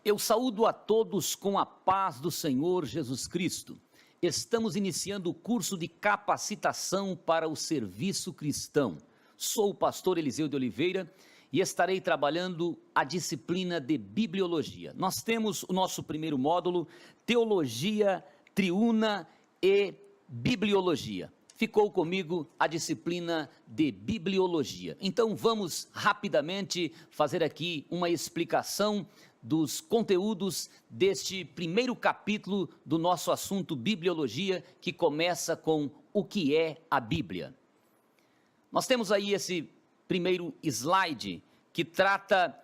Eu saúdo a todos com a paz do Senhor Jesus Cristo. Estamos iniciando o curso de capacitação para o serviço cristão. Sou o pastor Eliseu de Oliveira e estarei trabalhando a disciplina de bibliologia. Nós temos o nosso primeiro módulo, Teologia Triuna e Bibliologia. Ficou comigo a disciplina de bibliologia. Então vamos rapidamente fazer aqui uma explicação dos conteúdos deste primeiro capítulo do nosso assunto bibliologia, que começa com o que é a Bíblia. Nós temos aí esse primeiro slide que trata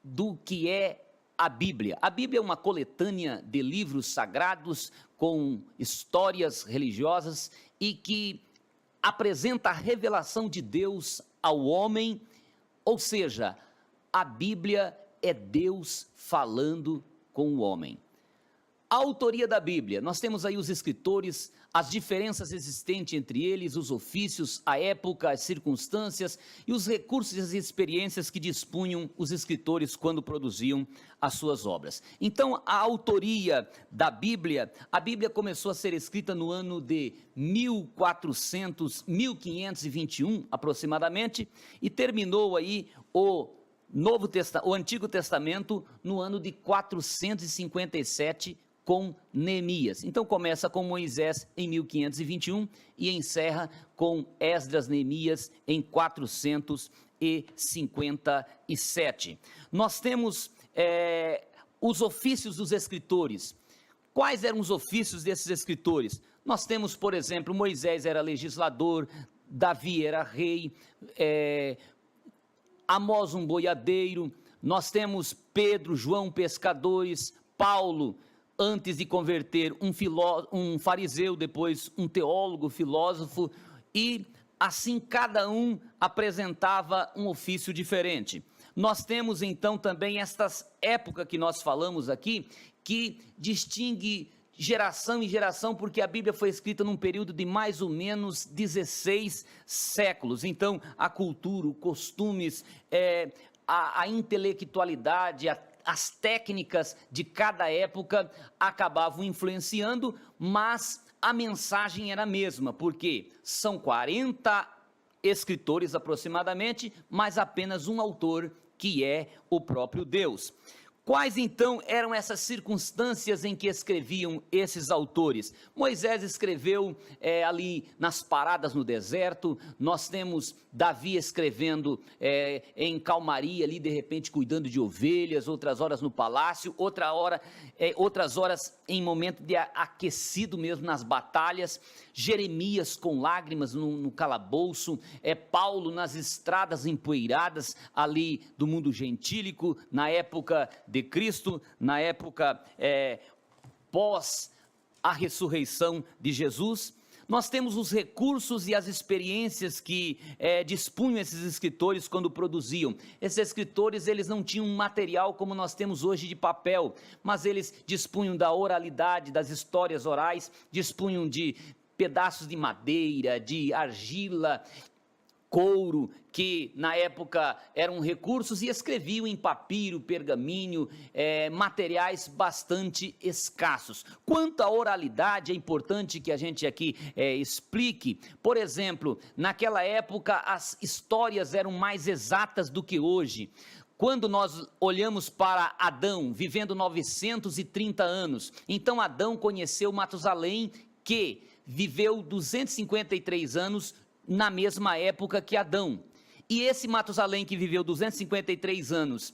do que é a Bíblia. A Bíblia é uma coletânea de livros sagrados com histórias religiosas e que apresenta a revelação de Deus ao homem, ou seja, a Bíblia é Deus falando com o homem. A autoria da Bíblia, nós temos aí os escritores, as diferenças existentes entre eles, os ofícios, a época, as circunstâncias e os recursos e as experiências que dispunham os escritores quando produziam as suas obras. Então, a autoria da Bíblia, a Bíblia começou a ser escrita no ano de 1521 aproximadamente, e terminou aí o Antigo Testamento no ano de 457 com Neemias. Então começa com Moisés em 1521 e encerra com Esdras, Neemias em 457. Nós temos os ofícios dos escritores. Quais eram os ofícios desses escritores? Nós temos, por exemplo, Moisés era legislador, Davi era rei, Amós um boiadeiro, nós temos Pedro, João pescadores, Paulo, antes de converter, um fariseu, depois um teólogo, filósofo, e assim cada um apresentava um ofício diferente. Nós temos então também estas épocas que nós falamos aqui, que distingue geração em geração, porque a Bíblia foi escrita num período de mais ou menos 16 séculos. Então, a cultura, os costumes, a intelectualidade, as técnicas de cada época acabavam influenciando, mas a mensagem era a mesma, porque são 40 escritores aproximadamente, mas apenas um autor, que é o próprio Deus. Quais então eram essas circunstâncias em que escreviam esses autores? Moisés escreveu ali nas paradas no deserto. Nós temos Davi escrevendo em calmaria ali, de repente cuidando de ovelhas, outras horas no palácio, outras horas em momento de aquecido mesmo nas batalhas. Jeremias com lágrimas no calabouço, Paulo nas estradas empoeiradas ali do mundo gentílico, na época de Cristo, na época pós a ressurreição de Jesus. Nós temos os recursos e as experiências que dispunham esses escritores quando produziam. Esses escritores, eles não tinham um material como nós temos hoje de papel, mas eles dispunham da oralidade, das histórias orais, dispunham de pedaços de madeira, de argila, couro, que na época eram recursos, e escreviam em papiro, pergaminho, materiais bastante escassos. Quanto à oralidade, é importante que a gente aqui explique. Por exemplo, naquela época as histórias eram mais exatas do que hoje. Quando nós olhamos para Adão, vivendo 930 anos, então Adão conheceu Matusalém, que viveu 253 anos na mesma época que Adão. E esse Matusalém, que viveu 253 anos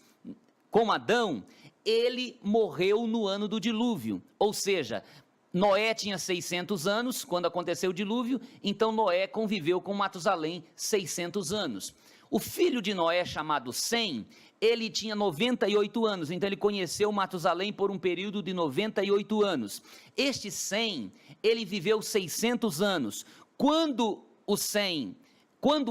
com Adão, ele morreu no ano do dilúvio. Ou seja, Noé tinha 600 anos quando aconteceu o dilúvio, então Noé conviveu com Matusalém 600 anos. O filho de Noé, chamado Sem, ele tinha 98 anos, então ele conheceu Matusalém por um período de 98 anos. Este Sem, ele viveu 600 anos. Quando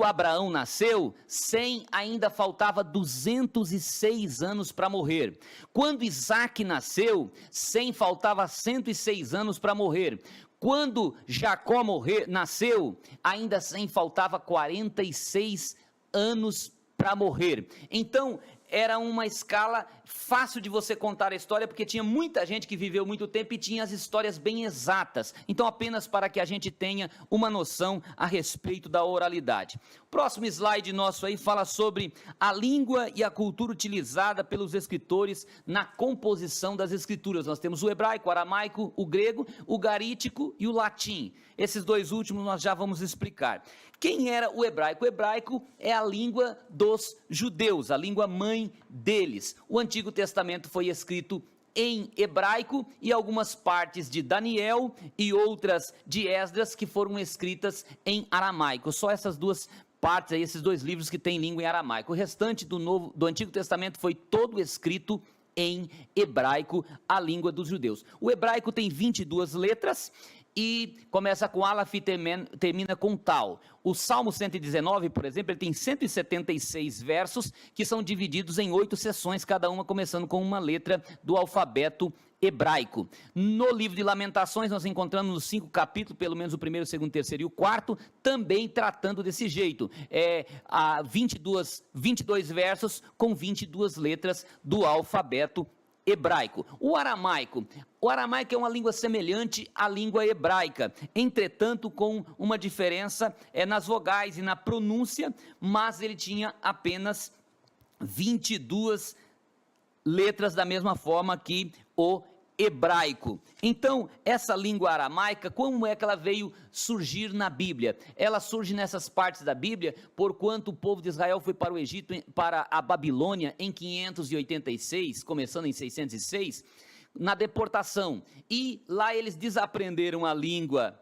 Abraão nasceu, Sem ainda faltava 206 anos para morrer. Quando Isaac nasceu, Sem faltava 106 anos para morrer. Quando Jacó nasceu, ainda Sem faltava 46 anos para morrer. Então, era uma escala fácil de você contar a história, porque tinha muita gente que viveu muito tempo e tinha as histórias bem exatas. Então, apenas para que a gente tenha uma noção a respeito da oralidade. O próximo slide nosso aí fala sobre a língua e a cultura utilizada pelos escritores na composição das escrituras. Nós temos o hebraico, o aramaico, o grego, o garítico e o latim. Esses dois últimos nós já vamos explicar. Quem era o hebraico? O hebraico é a língua dos judeus, a língua mãe deles. O Antigo Testamento foi escrito em hebraico e algumas partes de Daniel e outras de Esdras que foram escritas em aramaico. Só essas duas partes aí, esses dois livros que têm língua em aramaico. O restante do Antigo Testamento foi todo escrito em hebraico, a língua dos judeus. O hebraico tem 22 letras e começa com Aleph e termina com Tal. O Salmo 119, por exemplo, ele tem 176 versos que são divididos em 8 seções, cada uma começando com uma letra do alfabeto hebraico. No livro de Lamentações nós encontramos os 5 capítulos, pelo menos o primeiro, o segundo, o terceiro e o quarto, também tratando desse jeito. 22 versos com 22 letras do alfabeto hebraico. O aramaico é uma língua semelhante à língua hebraica, entretanto com uma diferença nas vogais e na pronúncia, mas ele tinha apenas 22 letras da mesma forma que o hebraico. Então, essa língua aramaica, como é que ela veio surgir na Bíblia? Ela surge nessas partes da Bíblia, porquanto o povo de Israel foi para o Egito, para a Babilônia, em 586, começando em 606, na deportação. E lá eles desaprenderam a língua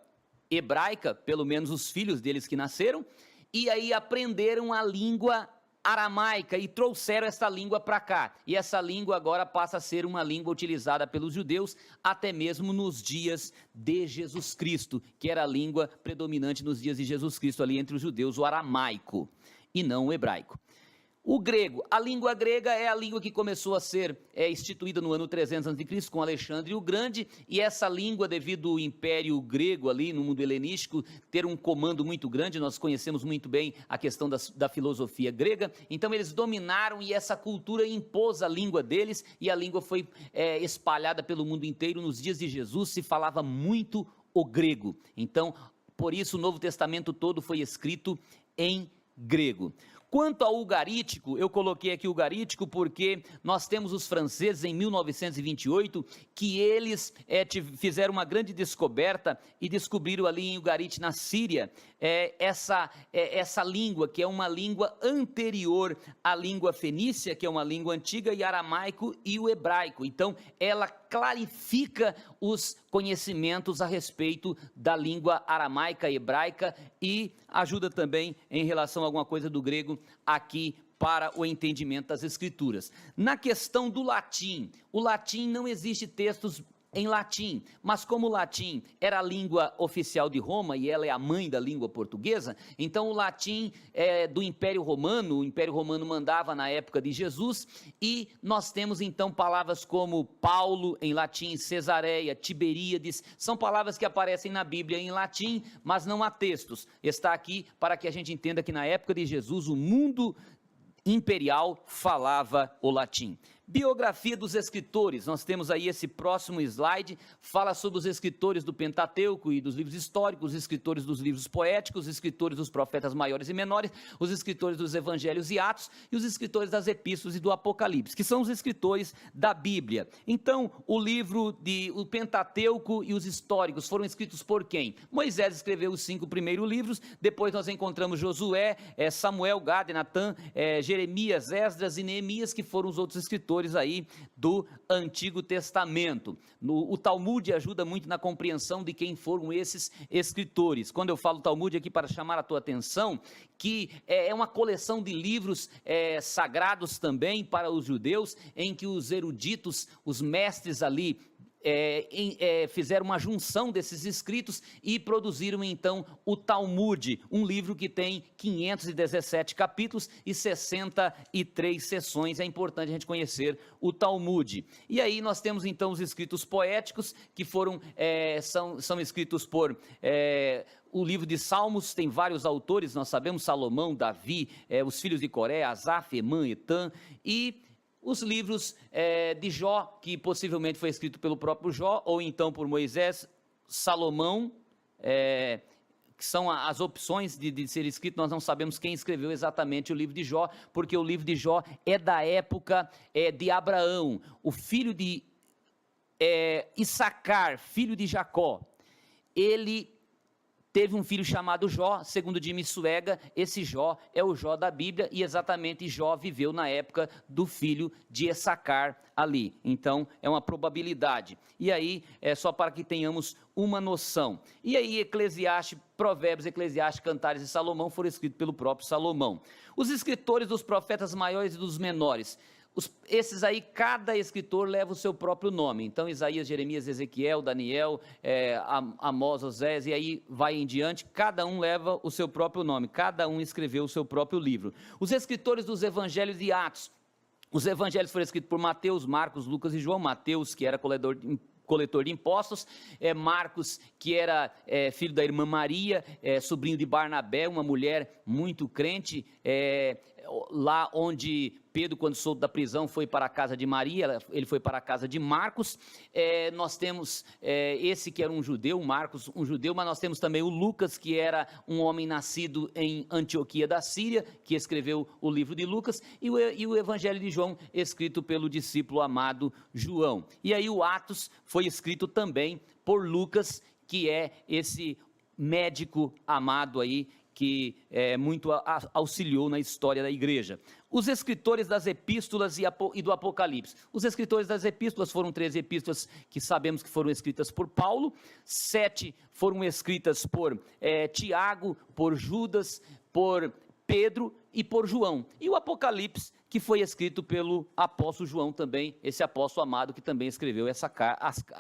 hebraica, pelo menos os filhos deles que nasceram, e aí aprenderam a língua aramaica e trouxeram essa língua para cá, e essa língua agora passa a ser uma língua utilizada pelos judeus, até mesmo nos dias de Jesus Cristo, que era a língua predominante nos dias de Jesus Cristo ali entre os judeus, o aramaico, e não o hebraico. O grego, a língua grega é a língua que começou a ser instituída no ano 300 a.C. com Alexandre o Grande, e essa língua, devido ao Império Grego ali no mundo helenístico, ter um comando muito grande, nós conhecemos muito bem a questão da filosofia grega, então eles dominaram e essa cultura impôs a língua deles, e a língua foi espalhada pelo mundo inteiro. Nos dias de Jesus se falava muito o grego, então por isso o Novo Testamento todo foi escrito em grego. Quanto ao ugarítico, eu coloquei aqui o ugarítico porque nós temos os franceses em 1928, que eles fizeram uma grande descoberta e descobriram ali em Ugarit, na Síria, essa língua, que é uma língua anterior à língua fenícia, que é uma língua antiga, e aramaico e o hebraico. Então, ela clarifica os conhecimentos a respeito da língua aramaica e hebraica e ajuda também em relação a alguma coisa do grego aqui para o entendimento das escrituras. Na questão do latim, o latim não existe textos em latim, mas como o latim era a língua oficial de Roma e ela é a mãe da língua portuguesa, então o latim do Império Romano, o Império Romano mandava na época de Jesus, e nós temos então palavras como Paulo em latim, Cesareia, Tiberíades, são palavras que aparecem na Bíblia em latim, mas não há textos. Está aqui para que a gente entenda que na época de Jesus o mundo imperial falava o latim. Biografia dos escritores, nós temos aí esse próximo slide, fala sobre os escritores do Pentateuco e dos livros históricos, os escritores dos livros poéticos, os escritores dos profetas maiores e menores, os escritores dos evangelhos e atos, e os escritores das epístolas e do Apocalipse, que são os escritores da Bíblia. Então, o Pentateuco e os históricos foram escritos por quem? Moisés escreveu os 5 primeiros livros, depois nós encontramos Josué, Samuel, Gad, Natã, Jeremias, Esdras e Neemias, que foram os outros escritores aí do Antigo Testamento. O Talmud ajuda muito na compreensão de quem foram esses escritores. Quando eu falo Talmud aqui para chamar a tua atenção, que é uma coleção de livros sagrados também para os judeus, em que os eruditos, os mestres ali, fizeram uma junção desses escritos e produziram então o Talmud, um livro que tem 517 capítulos e 63 seções. É importante a gente conhecer o Talmud. E aí nós temos então os escritos poéticos, que são escritos por o livro de Salmos, tem vários autores, nós sabemos, Salomão, Davi, os filhos de Coré, Asaf, Emã, Etã, e os livros de Jó, que possivelmente foi escrito pelo próprio Jó, ou então por Moisés, Salomão, que são as opções de ser escrito. Nós não sabemos quem escreveu exatamente o livro de Jó, porque o livro de Jó é da época de Abraão, o filho de Issacar, filho de Jacó. Ele teve um filho chamado Jó, segundo Jimmy Swaggart. Esse Jó é o Jó da Bíblia, e exatamente Jó viveu na época do filho de Issacar ali. Então, é uma probabilidade. E aí, só para que tenhamos uma noção. E aí, Eclesiastes, Provérbios, Eclesiastes, Cantares e Salomão foram escritos pelo próprio Salomão. Os escritores dos profetas maiores e dos menores, esses aí, cada escritor leva o seu próprio nome. Então, Isaías, Jeremias, Ezequiel, Daniel, Amós, Osés, e aí vai em diante, cada um leva o seu próprio nome, cada um escreveu o seu próprio livro. Os escritores dos evangelhos e Atos, os evangelhos foram escritos por Mateus, Marcos, Lucas e João. Mateus, que era coletor de impostos, Marcos, que era filho da irmã Maria, sobrinho de Barnabé, uma mulher muito crente, lá onde Pedro, quando solto da prisão, foi para a casa de Maria, ele foi para a casa de Marcos. Nós temos esse que era um judeu, Marcos, um judeu, mas nós temos também o Lucas, que era um homem nascido em Antioquia da Síria, que escreveu o livro de Lucas, e o evangelho de João, escrito pelo discípulo amado João. E aí o Atos foi escrito também por Lucas, que é esse médico amado aí, que muito auxiliou na história da igreja. Os escritores das epístolas e do Apocalipse. Os escritores das epístolas foram 13 epístolas que sabemos que foram escritas por Paulo, 7 foram escritas por Tiago, por Judas, por Pedro e por João. E o Apocalipse, que foi escrito pelo apóstolo João também, esse apóstolo amado que também escreveu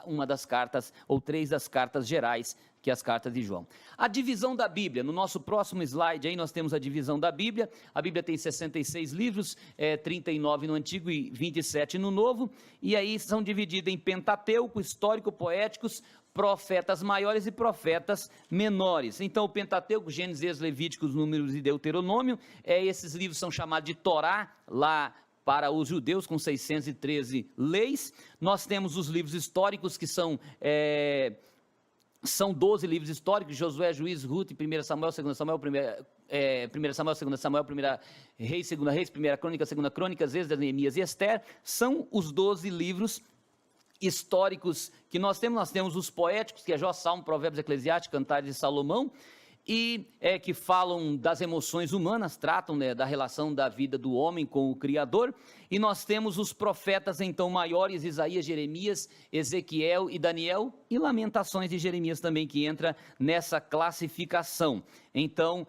uma das cartas, ou 3 das cartas gerais, que é as cartas de João. A divisão da Bíblia, no nosso próximo slide aí nós temos a divisão da Bíblia. A Bíblia tem 66 livros, 39 no Antigo e 27 no Novo, e aí são divididos em Pentateuco, histórico, poéticos, profetas maiores e profetas menores. Então o Pentateuco, Gênesis, Levíticos, Números e Deuteronômio, esses livros são chamados de Torá, lá para os judeus, com 613 leis. Nós temos os livros históricos, que são 12 livros históricos: Josué, Juízes, Ruth, 1 Samuel, 2 Samuel, 1 Samuel, 2 Samuel, 1 Reis, 2 Reis, 1 Crônica, 2 Crônicas, Êxodo, Neemias e Esther. São os 12 livros históricos que nós temos. Nós temos os poéticos, que é Jó, Salmo, Provérbios, Eclesiastes, Cantares e Salomão, e que falam das emoções humanas, tratam da relação da vida do homem com o Criador. E nós temos os profetas então maiores: Isaías, Jeremias, Ezequiel e Daniel, e Lamentações de Jeremias também, que entra nessa classificação. Então,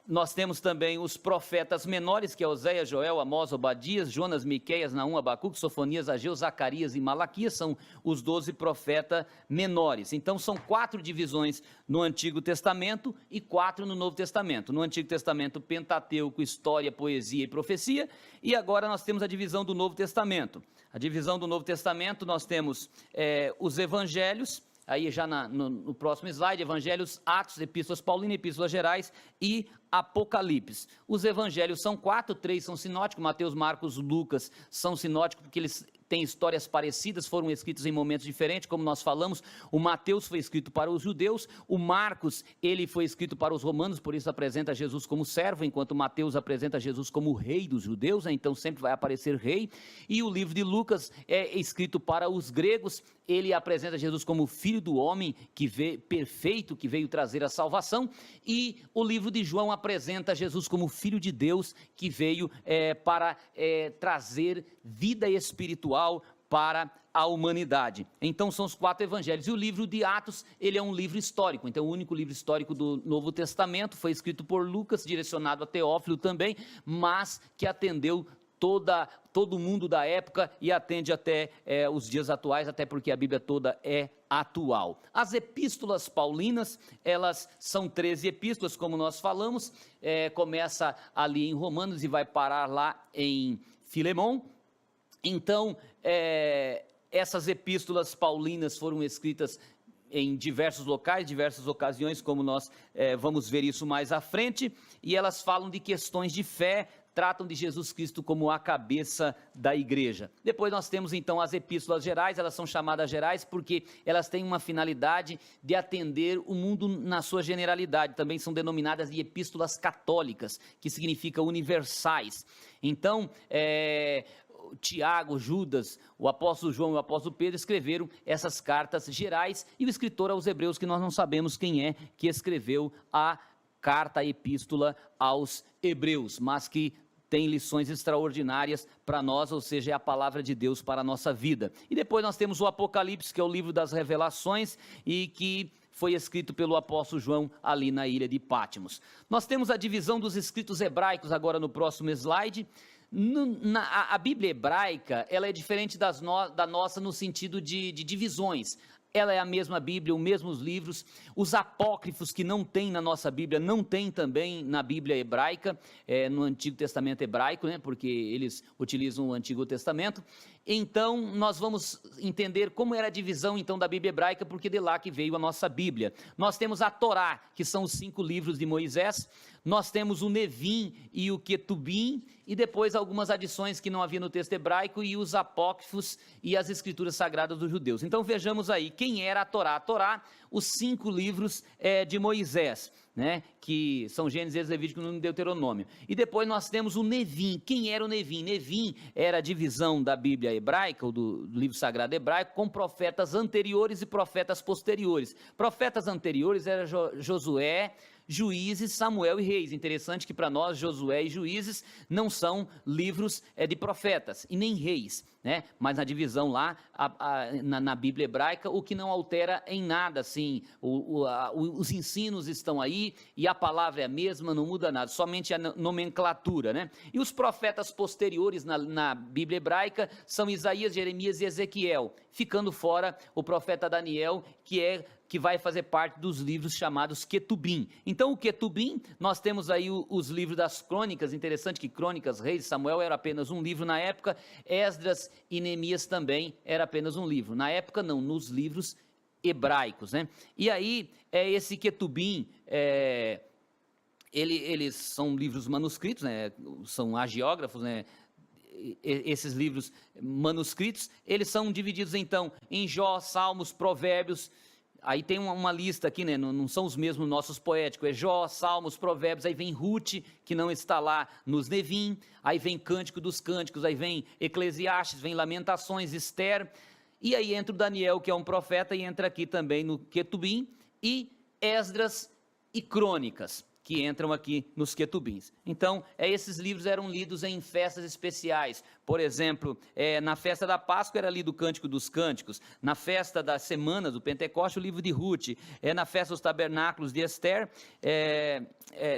nós temos também os profetas menores, que é Oséias, Joel, Amós, Obadias, Jonas, Miqueias, Naum, Abacuque, Sofonias, Ageu, Zacarias e Malaquias. São os 12 profetas menores. Então são 4 divisões no Antigo Testamento e 4 no Novo Testamento. No Antigo Testamento, Pentateuco, história, poesia e profecia, e agora nós temos a divisão do Novo Testamento. A divisão do Novo Testamento, nós temos os evangelhos, aí já no próximo slide: evangelhos, Atos, epístolas paulinas, epístolas gerais e Apocalipse. Os evangelhos são 4, 3 são sinóticos: Mateus, Marcos, Lucas são sinóticos porque eles têm histórias parecidas, foram escritos em momentos diferentes, como nós falamos. O Mateus foi escrito para os judeus, o Marcos, ele foi escrito para os romanos, por isso apresenta Jesus como servo, enquanto Mateus apresenta Jesus como rei dos judeus, então sempre vai aparecer rei. E o livro de Lucas é escrito para os gregos, ele apresenta Jesus como filho do homem, perfeito, que veio trazer a salvação. E o livro de João apresenta Jesus como filho de Deus, que veio para trazer vida espiritual para a humanidade. Então são os 4 evangelhos. E o livro de Atos, ele é um livro histórico. Então o único livro histórico do Novo Testamento, foi escrito por Lucas, direcionado a Teófilo também, mas que atendeu todo mundo da época e atende até os dias atuais, até porque a Bíblia toda é atual. As epístolas paulinas, elas são 13 epístolas, como nós falamos, começa ali em Romanos e vai parar lá em Filemon. Então, essas epístolas paulinas foram escritas em diversos locais, diversas ocasiões, como nós vamos ver isso mais à frente, e elas falam de questões de fé, tratam de Jesus Cristo como a cabeça da igreja. Depois nós temos então as epístolas gerais, elas são chamadas gerais porque elas têm uma finalidade de atender o mundo na sua generalidade, também são denominadas de epístolas católicas, que significa universais. Então, Tiago, Judas, o apóstolo João e o apóstolo Pedro escreveram essas cartas gerais, e o escritor aos Hebreus, que nós não sabemos quem é que escreveu a carta, a epístola aos Hebreus, mas que tem lições extraordinárias para nós, ou seja, é a palavra de Deus para a nossa vida. E depois nós temos o Apocalipse, que é o livro das revelações, e que foi escrito pelo apóstolo João ali na ilha de Patmos. Nós temos a divisão dos escritos hebraicos agora no próximo slide. A Bíblia hebraica, ela é diferente da nossa no sentido de divisões. Ela é a mesma Bíblia, os mesmos livros. Os apócrifos que não tem na nossa Bíblia, não tem também na Bíblia hebraica, no Antigo Testamento hebraico, né, porque eles utilizam o Antigo Testamento. Então, nós vamos entender como era a divisão então da Bíblia hebraica, porque de lá que veio a nossa Bíblia. Nós temos a Torá, que são os 5 livros de Moisés. Nós temos o Nevim e o Ketubim, e depois algumas adições que não havia no texto hebraico, e os apócrifos e as escrituras sagradas dos judeus. Então vejamos aí, quem era a Torá? A Torá, os 5 livros de Moisés, né, que são Gênesis, Levítico, Número e Deuteronômio. E depois nós temos o Nevim. Quem era o Nevim? Nevim era a divisão da Bíblia hebraica, ou do livro sagrado hebraico, com profetas anteriores e profetas posteriores. Profetas anteriores eram Josué, Juízes, Samuel e Reis. Interessante que para nós Josué e Juízes não são livros de profetas e nem reis, né? Mas na divisão lá na Bíblia hebraica, o que não altera em nada, assim, os ensinos estão aí e a palavra é a mesma, não muda nada, somente a nomenclatura, né? E os profetas posteriores na Bíblia hebraica são Isaías, Jeremias e Ezequiel, ficando fora o profeta Daniel, que vai fazer parte dos livros chamados Ketubim. Então o Ketubim, nós temos aí os livros das crônicas. Interessante que Crônicas, Reis, Samuel era apenas um livro na época, Esdras e Neemias também era apenas um livro, na época não, nos livros hebraicos, né? E aí, esse Ketubim, eles são livros manuscritos, né? São hagiógrafos, né? Esses livros manuscritos, eles são divididos então em Jó, Salmos, Provérbios. Aí tem uma lista aqui, né? Não são os mesmos nossos poéticos, é Jó, Salmos, Provérbios, aí vem Rute, que não está lá nos Nevim, aí vem Cântico dos Cânticos, aí vem Eclesiastes, vem Lamentações, Ester, e aí entra o Daniel, que é um profeta, e entra aqui também no Ketubim, e Esdras e Crônicas, que entram aqui nos Ketubins. Então, esses livros eram lidos em festas especiais. Por exemplo, na festa da Páscoa era lido o Cântico dos Cânticos, na festa das Semanas do Pentecoste, o livro de Rute, na festa dos Tabernáculos de Ester,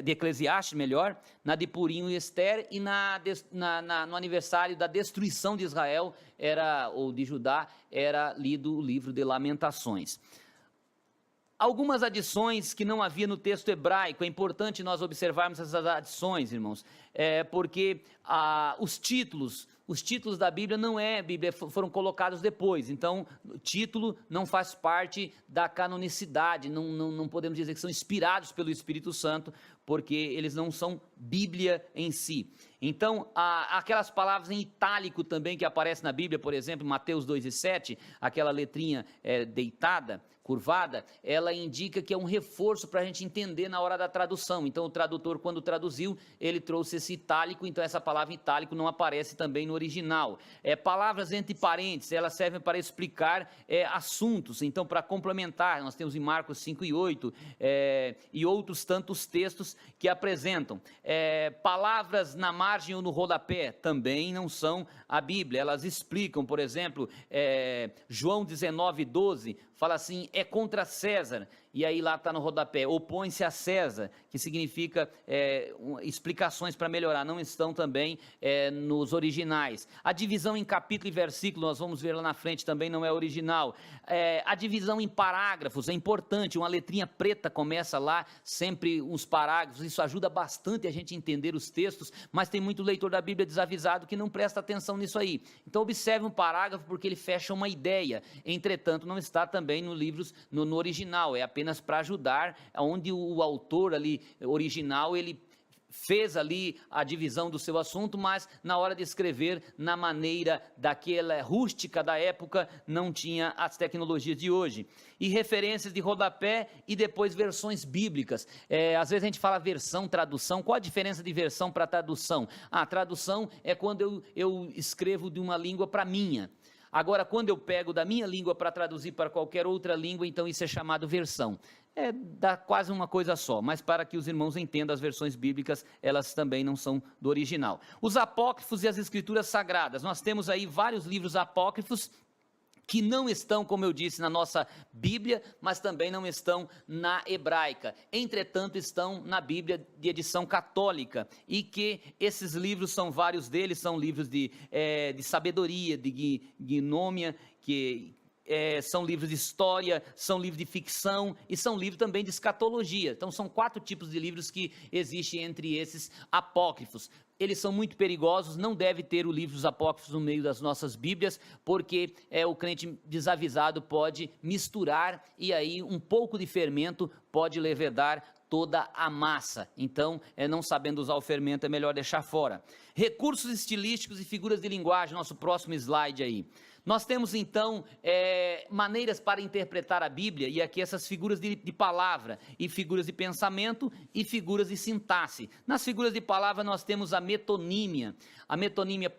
de Eclesiastes, melhor, na de Purim e Ester, e no aniversário da destruição de Israel, ou de Judá, era lido o livro de Lamentações. Algumas adições que não havia no texto hebraico, é importante nós observarmos essas adições, irmãos, porque os títulos da Bíblia foram colocados depois, então o título não faz parte da canonicidade, não podemos dizer que são inspirados pelo Espírito Santo, porque eles não são Bíblia em si. Então, aquelas palavras em itálico também que aparecem na Bíblia, por exemplo, Mateus 2:7, aquela letrinha deitada, curvada, ela indica que é um reforço para a gente entender na hora da tradução. Então o tradutor, quando traduziu, ele trouxe esse itálico, então essa palavra itálico não aparece também no original. Palavras entre parênteses, elas servem para explicar assuntos, então para complementar, nós temos em Marcos 5:8 e outros tantos textos que apresentam. Palavras na margem ou no rodapé também não são a Bíblia, elas explicam, por exemplo, João 19:12, fala assim, contra César, e aí lá está no rodapé, opõe-se a César, que significa explicações para melhorar, não estão também nos originais. A divisão em capítulo e versículo, nós vamos ver lá na frente, também não é original. A divisão em parágrafos é importante, uma letrinha preta começa lá, sempre uns parágrafos, isso ajuda bastante a gente entender os textos, mas tem muito leitor da Bíblia desavisado que não presta atenção nisso aí. Então observe um parágrafo porque ele fecha uma ideia, entretanto não está também no original, é apenas para ajudar, onde o autor ali original, ele fez ali a divisão do seu assunto, mas na hora de escrever, na maneira daquela rústica da época, não tinha as tecnologias de hoje. E referências de rodapé e depois versões bíblicas. Às vezes a gente fala versão, tradução. Qual a diferença de versão para tradução? Tradução é quando eu escrevo de uma língua para minha. Agora, quando eu pego da minha língua para traduzir para qualquer outra língua, então isso é chamado versão. Dá quase uma coisa só, mas para que os irmãos entendam, as versões bíblicas, elas também não são do original. Os apócrifos e as escrituras sagradas. Nós temos aí vários livros apócrifos que não estão, como eu disse, na nossa Bíblia, mas também não estão na hebraica. Entretanto, estão na Bíblia de edição católica, e que esses livros são vários deles, são livros de sabedoria, de gnômia, são livros de história, são livros de ficção e são livros também de escatologia. Então são 4 tipos de livros que existem entre esses apócrifos. Eles são muito perigosos, não deve ter os livros apócrifos no meio das nossas Bíblias, porque o crente desavisado pode misturar e aí um pouco de fermento pode levedar toda a massa. Então, não sabendo usar o fermento, é melhor deixar fora. Recursos estilísticos e figuras de linguagem, nosso próximo slide aí. Nós temos então maneiras para interpretar a Bíblia, e aqui essas figuras de palavra, e figuras de pensamento, e figuras de sintaxe. Nas figuras de palavra nós temos a metonímia. A metonímia,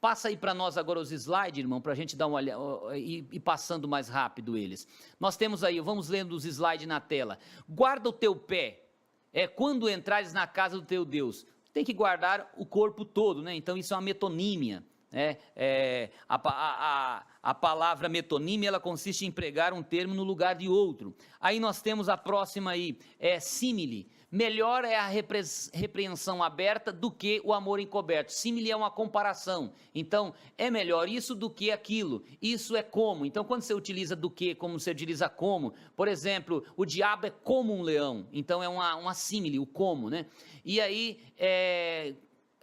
passa aí para nós agora os slides, irmão, para a gente dar uma olhada, e passando mais rápido eles. Nós temos aí, vamos lendo os slides na tela. Guarda o teu pé, quando entrares na casa do teu Deus. Tem que guardar o corpo todo, né? Então isso é uma metonímia. A palavra metonímia, ela consiste em empregar um termo no lugar de outro. Aí nós temos a próxima aí, símile. Melhor é a repreensão aberta do que o amor encoberto. Símile é uma comparação. Então, é melhor isso do que aquilo. Isso é como. Então, quando você utiliza do que, como você utiliza como, por exemplo, o diabo é como um leão. Então, é uma símile, o como, né? E aí,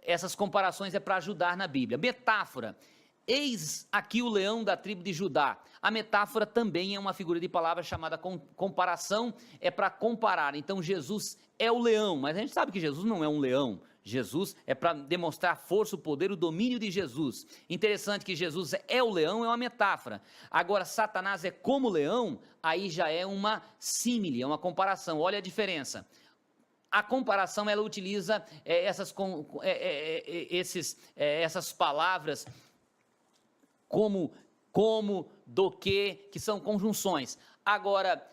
essas comparações para ajudar na Bíblia. Metáfora. Eis aqui o leão da tribo de Judá. A metáfora também é uma figura de palavra chamada comparação, para comparar. Então Jesus é o leão, mas a gente sabe que Jesus não é um leão. Jesus é para demonstrar a força, o poder, o domínio de Jesus. Interessante que Jesus é o leão, é uma metáfora. Agora, Satanás é como o leão, aí já é uma símile, é uma comparação. Olha a diferença. A comparação, ela utiliza essas palavras como, do que são conjunções. Agora,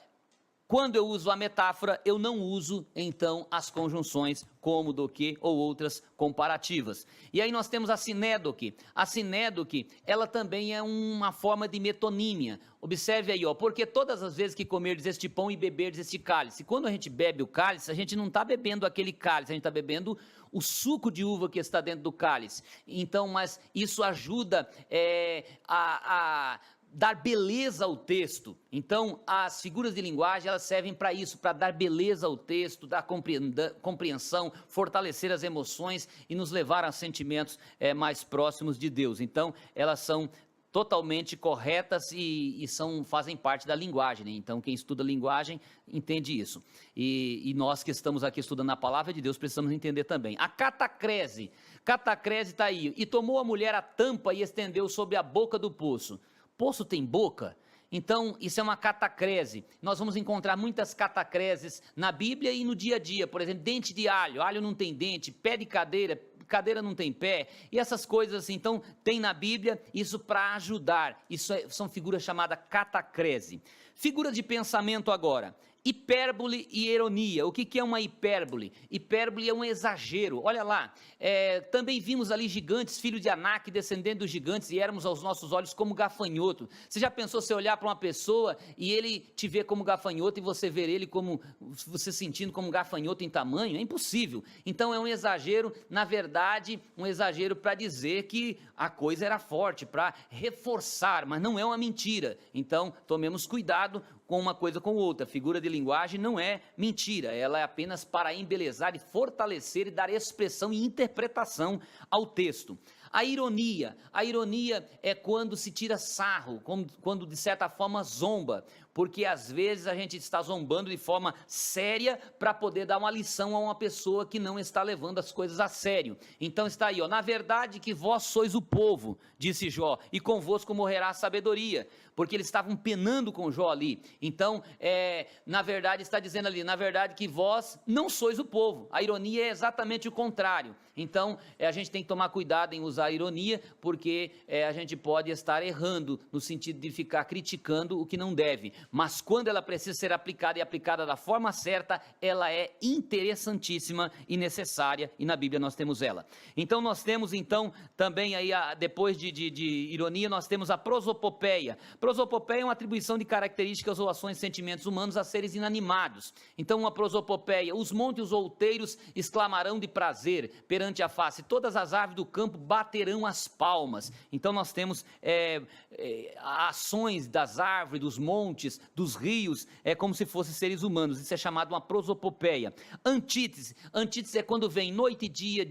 quando eu uso a metáfora, eu não uso, então, as conjunções como, do que ou outras comparativas. E aí nós temos a sinédoque. A sinédoque, ela também é uma forma de metonímia. Observe aí, porque todas as vezes que comerdes este pão e beberdes este cálice, quando a gente bebe o cálice, a gente não está bebendo aquele cálice, a gente está bebendo o suco de uva que está dentro do cálice. Então, mas isso ajuda a dar beleza ao texto. Então, as figuras de linguagem, elas servem para isso, para dar beleza ao texto, dar compreensão, fortalecer as emoções e nos levar a sentimentos mais próximos de Deus. Então, elas são totalmente corretas e fazem parte da linguagem, né? Então quem estuda linguagem entende isso, e nós que estamos aqui estudando a palavra de Deus precisamos entender também. A catacrese está aí, e tomou a mulher a tampa e estendeu sobre a boca do poço. Poço tem boca? Então isso é uma catacrese. Nós vamos encontrar muitas catacreses na Bíblia e no dia a dia. Por exemplo, dente de alho, alho não tem dente, pé de cadeira, cadeira não tem pé, e essas coisas assim. Então tem na Bíblia isso para ajudar. Isso são figuras chamadas catacrese. Figura de pensamento agora. Hipérbole e ironia. O que é uma hipérbole? Hipérbole é um exagero. Olha lá, também vimos ali gigantes, filhos de Anak, descendendo dos gigantes, e éramos aos nossos olhos como gafanhoto. Você já pensou você olhar para uma pessoa e ele te ver como gafanhoto e você ver ele como, você sentindo como gafanhoto em tamanho? É impossível. Então é um exagero, na verdade, um exagero para dizer que a coisa era forte, para reforçar, mas não é uma mentira. Então tomemos cuidado com uma coisa com outra. Figura de linguagem não é mentira, ela é apenas para embelezar e fortalecer e dar expressão e interpretação ao texto. A ironia é quando se tira sarro, quando de certa forma zomba. porque às vezes a gente está zombando de forma séria para poder dar uma lição a uma pessoa que não está levando as coisas a sério. Então está aí, ó, na verdade que vós sois o povo, disse Jó, e convosco morrerá a sabedoria, porque eles estavam penando com Jó ali. Então, na verdade está dizendo ali, na verdade que vós não sois o povo. A ironia é exatamente o contrário. Então, a gente tem que tomar cuidado em usar a ironia, porque a gente pode estar errando no sentido de ficar criticando o que não deve, mas quando ela precisa ser aplicada e aplicada da forma certa, ela é interessantíssima e necessária, e na Bíblia nós temos ela. Então nós temos também aí, depois de ironia, nós temos a prosopopeia. Prosopopeia é uma atribuição de características ou ações e sentimentos humanos a seres inanimados. Então uma prosopopeia, os montes outeiros exclamarão de prazer perante a face, todas as aves do campo baterão as palmas. Então nós temos ações das árvores, dos montes, dos rios, como se fossem seres humanos. Isso é chamado uma prosopopeia. Antítese é quando vem noite e dia,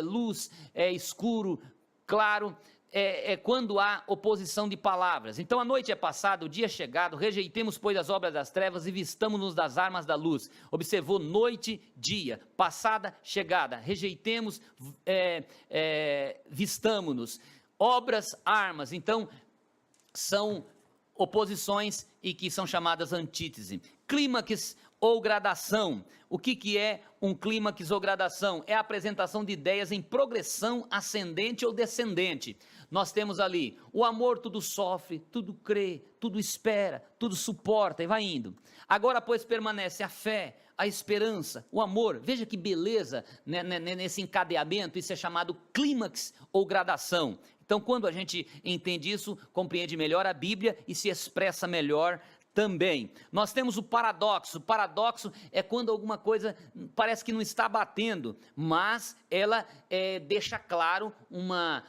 luz, escuro, claro. É quando há oposição de palavras. Então a noite é passada, o dia é chegado, rejeitemos pois as obras das trevas e vistamo-nos das armas da luz. Observou noite, dia, passada, chegada, rejeitemos, vistamo-nos. Obras, armas, então são oposições e que são chamadas antítese. Clímax ou gradação. O que é um clímax ou gradação? É a apresentação de ideias em progressão ascendente ou descendente. Nós temos ali, o amor tudo sofre, tudo crê, tudo espera, tudo suporta e vai indo. Agora, pois, permanece a fé, a esperança, o amor. Veja que beleza, né, nesse encadeamento. Isso é chamado clímax ou gradação. Então, quando a gente entende isso, compreende melhor a Bíblia e se expressa melhor também. Nós temos o paradoxo. O paradoxo é quando alguma coisa parece que não está batendo, mas ela deixa claro uma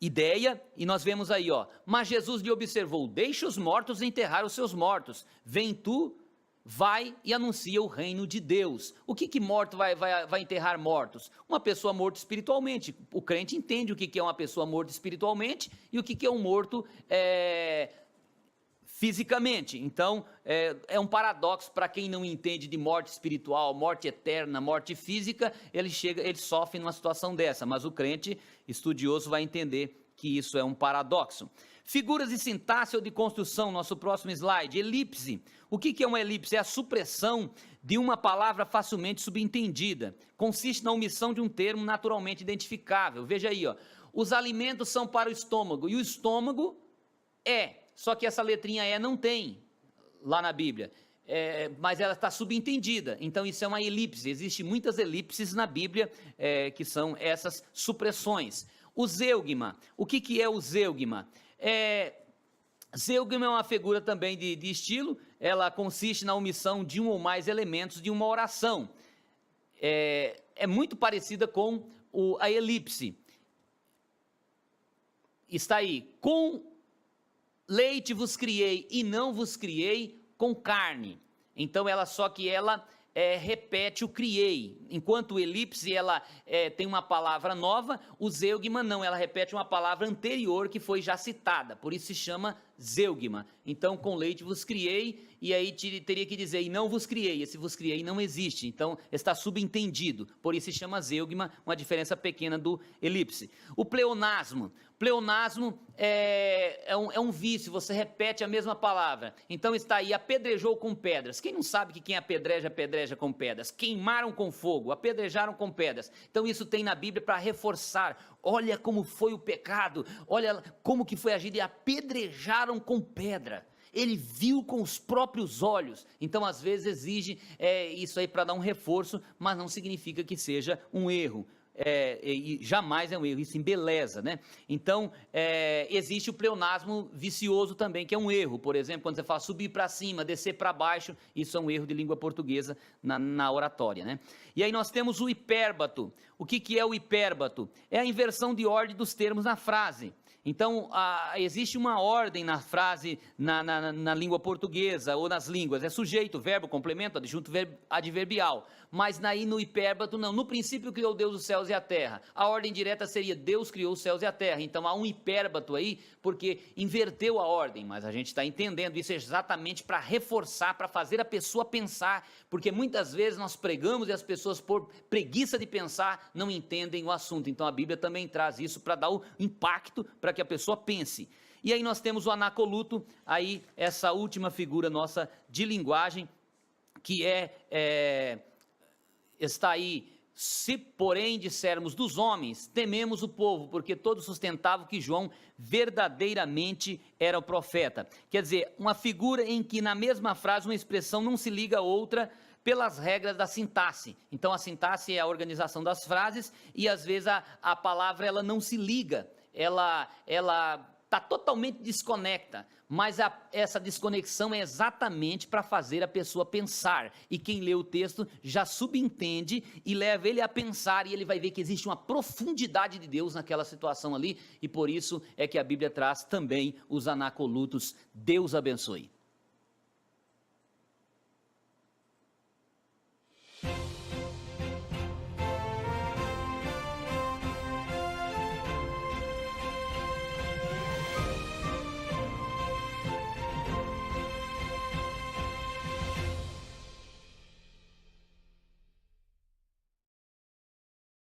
ideia, e nós vemos aí, ó, mas Jesus lhe observou, deixa os mortos enterrar os seus mortos, vem tu, vai e anuncia o reino de Deus. O que morto vai enterrar mortos? Uma pessoa morta espiritualmente. O crente entende o que é uma pessoa morta espiritualmente e o que é um morto fisicamente. Então, é um paradoxo para quem não entende de morte espiritual, morte eterna, morte física, ele sofre numa situação dessa, mas o crente estudioso vai entender que isso é um paradoxo. Figuras de sintaxe ou de construção, nosso próximo slide. Elipse. O que é uma elipse? É a supressão de uma palavra facilmente subentendida. Consiste na omissão de um termo naturalmente identificável. Veja aí, ó. Os alimentos são para o estômago, e o estômago só que essa letrinha E não tem lá na Bíblia, mas ela está subentendida, então isso é uma elipse. Existem muitas elipses na Bíblia, que são essas supressões. O zeugma, o que é o zeugma? Zeugma é uma figura também de estilo, ela consiste na omissão de um ou mais elementos de uma oração, é muito parecida com a elipse. Está aí, com leite vos criei e não vos criei com carne. Então ela repete o criei. Enquanto o elipse ela tem uma palavra nova, o zeugma não, ela repete uma palavra anterior que foi já citada, por isso se chama zeugma. Então com leite vos criei, e aí teria que dizer, e não vos criei. Esse vos criei não existe, então está subentendido, por isso se chama zeugma, uma diferença pequena do elipse. O pleonasmo é um vício, você repete a mesma palavra. Então está aí, apedrejou com pedras. Quem não sabe que quem apedreja com pedras? Queimaram com fogo, apedrejaram com pedras. Então isso tem na Bíblia para reforçar. Olha como foi o pecado, olha como que foi agido, e apedrejaram com pedra. Ele viu com os próprios olhos. Então às vezes exige isso aí para dar um reforço, mas não significa que seja um erro. E jamais é um erro, isso embeleza, né? Então, existe o pleonasmo vicioso também, que é um erro. Por exemplo, quando você fala subir para cima, descer para baixo, isso é um erro de língua portuguesa na oratória, né? E aí nós temos o hipérbato. O que é o hipérbato? É a inversão de ordem dos termos na frase. Então, existe uma ordem na frase, na língua portuguesa, ou nas línguas, é sujeito, verbo, complemento, adjunto adverbial, mas no hipérbato não. No princípio criou Deus os céus e a terra. A ordem direta seria Deus criou os céus e a terra. Então há um hipérbato aí, porque inverteu a ordem, mas a gente está entendendo isso exatamente para reforçar, para fazer a pessoa pensar, porque muitas vezes nós pregamos e as pessoas, por preguiça de pensar, não entendem o assunto. Então a Bíblia também traz isso para dar o impacto, para que a pessoa pense. E aí nós temos o anacoluto, aí essa última figura nossa de linguagem, que está aí: se porém dissermos dos homens, tememos o povo, porque todos sustentavam que João verdadeiramente era o profeta. Quer dizer, uma figura em que na mesma frase uma expressão não se liga a outra pelas regras da sintaxe. Então a sintaxe é a organização das frases e às vezes a palavra ela não se liga, ela está totalmente desconecta, mas essa desconexão é exatamente para fazer a pessoa pensar, e quem lê o texto já subentende e leva ele a pensar, e ele vai ver que existe uma profundidade de Deus naquela situação ali, e por isso é que a Bíblia traz também os anacolutos. Deus abençoe.